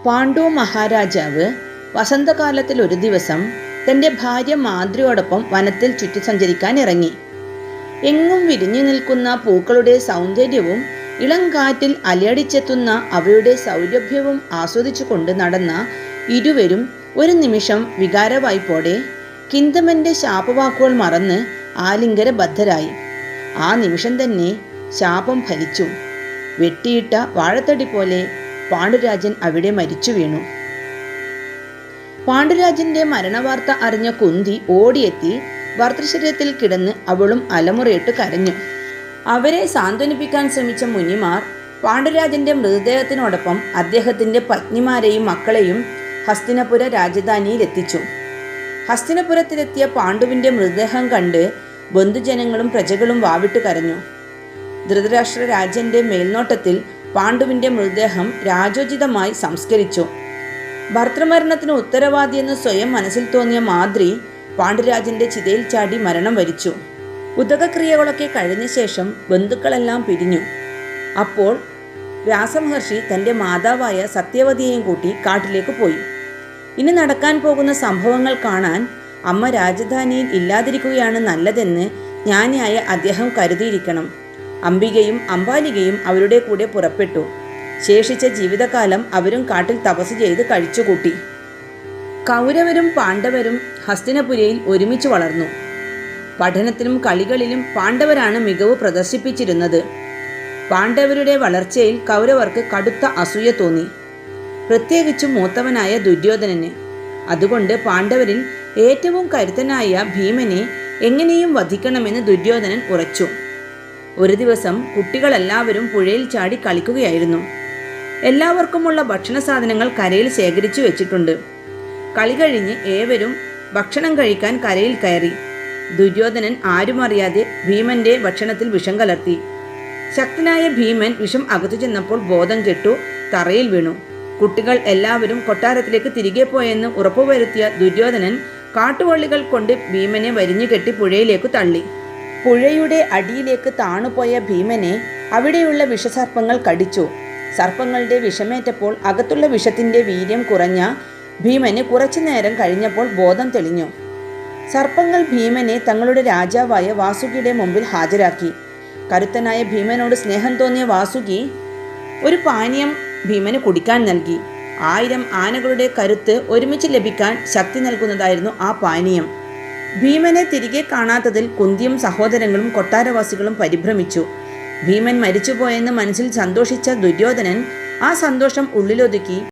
പാണ്ഡു മഹാരാജാവ് വസന്തകാലത്തിൽ ഒരു ദിവസം തൻ്റെ ഭാര്യ മാദ്രിയോടൊപ്പം വനത്തിൽ ചുറ്റി സഞ്ചരിക്കാൻ ഇറങ്ങി. എങ്ങും വിരിഞ്ഞു നിൽക്കുന്ന പൂക്കളുടെ സൗന്ദര്യവും ഇളം കാറ്റിൽ അലയടിച്ചെത്തുന്ന അവയുടെ സൗരഭ്യവും ആസ്വദിച്ചുകൊണ്ട് നടന്ന ഇരുവരും ഒരു നിമിഷം വികാരവായ്പോടെ കിന്തമന്റെ ശാപവാക്കുകൾ മറന്ന് ആലിംഗനബദ്ധരായി. ആ നിമിഷം തന്നെ ശാപം ഫലിച്ചു. വെട്ടിയിട്ട വാഴത്തടി പോലെ പാണ്ഡുരാജൻ അവിടെ മരിച്ചു വീണു. പാണ്ഡുരാജന്റെ മരണവാർത്ത അറിഞ്ഞ കുന്തി ഓടിയെത്തി ഭർത്തൃശരീരത്തിൽ കിടന്ന് അവളും അലമുറയിട്ട് കരഞ്ഞു. അവരെ സാന്ത്വനിപ്പിക്കാൻ ശ്രമിച്ച മുനിമാർ പാണ്ഡുരാജന്റെ മൃതദേഹത്തിനോടൊപ്പം അദ്ദേഹത്തിന്റെ പത്നിമാരെയും മക്കളെയും ഹസ്തിനപുര രാജധാനിയിലെത്തിച്ചു. ഹസ്തിനപുരത്തിലെത്തിയ പാണ്ഡുവിന്റെ മൃതദേഹം കണ്ട് ബന്ധുജനങ്ങളും പ്രജകളും വാവിട്ട് കരഞ്ഞു. ധൃതരാഷ്ട്ര രാജന്റെ മേൽനോട്ടത്തിൽ പാണ്ഡുവിന്റെ മൃതദേഹം രാജോചിതമായി സംസ്കരിച്ചു. ഭർത്തൃമരണത്തിന് ഉത്തരവാദിയെന്ന് സ്വയം മനസ്സിൽ തോന്നിയ മാദ്രി പാണ്ഡുരാജന്റെ ചിതയിൽ ചാടി മരണം വരിച്ചു. ഉദകക്രിയകളൊക്കെ കഴിഞ്ഞ ശേഷം ബന്ധുക്കളെല്ലാം പിരിഞ്ഞു. അപ്പോൾ വ്യാസമഹർഷി തൻ്റെ മാതാവായ സത്യവതിയെയും കൂട്ടി കാട്ടിലേക്ക് പോയി. ഇനി നടക്കാൻ പോകുന്ന സംഭവങ്ങൾ കാണാൻ അമ്മ രാജധാനിയിൽ ഇല്ലാതിരിക്കുകയാണ് നല്ലതെന്ന് ജ്ഞാനിയായ അദ്ദേഹം കരുതിയിരിക്കണം. അംബികയും അംബാലികയും അവരുടെ കൂടെ പുറപ്പെട്ടു. ശേഷിച്ച ജീവിതകാലം അവരും കാട്ടിൽ തപസ് ചെയ്ത് കഴിച്ചുകൂട്ടി. കൗരവരും പാണ്ഡവരും ഹസ്തിനപുരയിൽ ഒരുമിച്ച് വളർന്നു. പഠനത്തിലും കളികളിലും പാണ്ഡവരാണ് മികവ് പ്രദർശിപ്പിച്ചിരുന്നത്. പാണ്ഡവരുടെ വളർച്ചയിൽ കൗരവർക്ക് കടുത്ത അസൂയ തോന്നി, പ്രത്യേകിച്ചും മൂത്തവനായ ദുര്യോധനന്. അതുകൊണ്ട് പാണ്ഡവരിൽ ഏറ്റവും കരുത്തനായ ഭീമനെ എങ്ങനെയും വധിക്കണമെന്ന് ദുര്യോധനൻ ഉറച്ചു. ഒരു ദിവസം കുട്ടികളെല്ലാവരും പുഴയിൽ ചാടി കളിക്കുകയായിരുന്നു. എല്ലാവർക്കുമുള്ള ഭക്ഷണ സാധനങ്ങൾ കരയിൽ ശേഖരിച്ചു വെച്ചിട്ടുണ്ട്. കളി കഴിഞ്ഞ് ഏവരും ഭക്ഷണം കഴിക്കാൻ കരയിൽ കയറി. ദുര്യോധനൻ ആരും അറിയാതെ ഭീമന്റെ ഭക്ഷണത്തിൽ വിഷം കലർത്തി. ശക്തനായ ഭീമൻ വിഷം അകത്തു ചെന്നപ്പോൾ ബോധം കെട്ടു തറയിൽ വീണു. കുട്ടികൾ എല്ലാവരും കൊട്ടാരത്തിലേക്ക് തിരികെ പോയെന്ന് ഉറപ്പുവരുത്തിയ ദുര്യോധനൻ കാട്ടുവള്ളികൾ കൊണ്ട് ഭീമനെ വരിഞ്ഞു കെട്ടി പുഴയിലേക്ക് തള്ളി. പുഴയുടെ അടിയിലേക്ക് താണുപോയ ഭീമനെ അവിടെയുള്ള വിഷസർപ്പങ്ങൾ കടിച്ചു. സർപ്പങ്ങളുടെ വിഷമേറ്റപ്പോൾ അകത്തുള്ള വിഷത്തിന്റെ വീര്യം കുറഞ്ഞ ഭീമന് കുറച്ചു നേരം കഴിഞ്ഞപ്പോൾ ബോധം തെളിഞ്ഞു. സർപ്പങ്ങൾ ഭീമനെ തങ്ങളുടെ രാജാവായ വാസുകിയുടെ മുമ്പിൽ ഹാജരാക്കി. കരുത്തനായ ഭീമനോട് സ്നേഹം തോന്നിയ വാസുകി ഒരു പാനീയം ഭീമന് കുടിക്കാൻ നൽകി. 1000 ആനകളുടെ കരുത്ത് ഒരുമിച്ച് ലഭിക്കാൻ ശക്തി നൽകുന്നതായിരുന്നു ആ പാനീയം. ഭീമനെ തിരികെ കാണാത്തതിൽ കുന്തിയും സഹോദരങ്ങളും കൊട്ടാരവാസികളും പരിഭ്രമിച്ചു. ഭീമൻ മരിച്ചുപോയെന്ന് മനസ്സിൽ സന്തോഷിച്ച ദുര്യോധനൻ ആ സന്തോഷം ഉള്ളിലൊതുക്കി